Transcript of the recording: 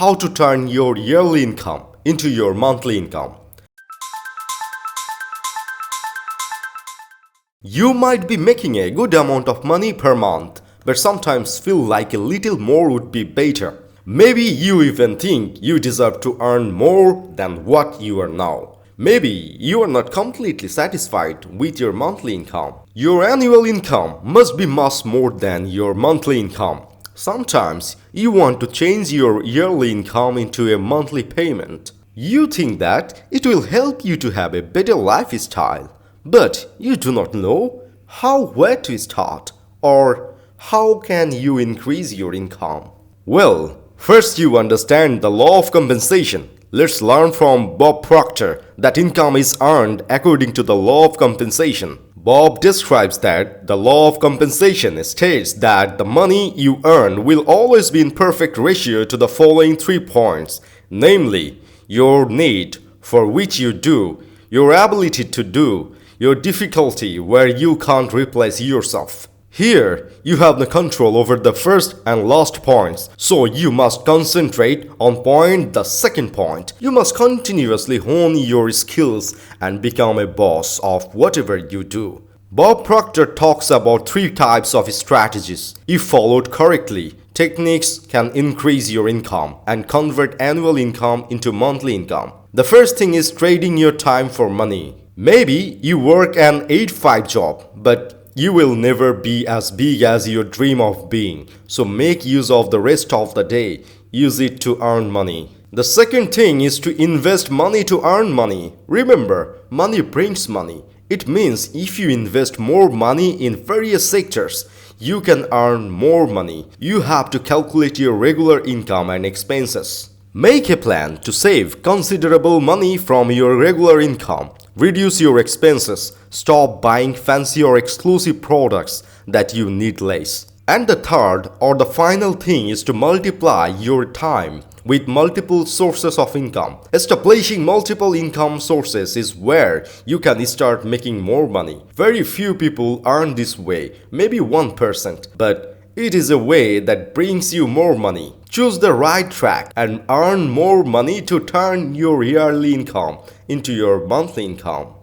how to turn your yearly income into your monthly income. You might be making a good amount of money per month, but sometimes feel like a little more would be better. Maybe you even think you deserve to earn more than what you are now. Maybe you are not completely satisfied with your monthly income. Your annual income must be much more than your monthly income. Sometimes you want to change your yearly income into a monthly payment. You think that it will help you to have a better lifestyle, but you do not know where to start or how can you increase your income. Well, first you understand the law of compensation. Let's learn from Bob Proctor that income is earned according to the law of compensation. Bob describes that the law of compensation states that the money you earn will always be in perfect ratio to the following 3 points, namely, your need, for which you do, your ability to do, your difficulty, where you can't replace yourself. Here, you have the control over the first and last points, so you must concentrate on the second point. You must continuously hone your skills and become a boss of whatever you do. Bob Proctor talks about 3 types of strategies. If followed correctly, techniques can increase your income and convert annual income into monthly income. The first thing is trading your time for money. Maybe you work an 8-5 job, but you will never be as big as you dream of being, so make use of the rest of the day. Use it to earn money. The second thing is to invest money to earn money. Remember, money brings money. It means if you invest more money in various sectors, you can earn more money. You have to calculate your regular income and expenses. Make a plan to save considerable money from your regular income. Reduce your expenses. Stop buying fancy or exclusive products that you need less. And the third or the final thing is to multiply your time with multiple sources of income. Establishing multiple income sources is where you can start making more money. Very few people earn this way, maybe 1%, but it is a way that brings you more money. Choose the right track and earn more money to turn your yearly income into your monthly income.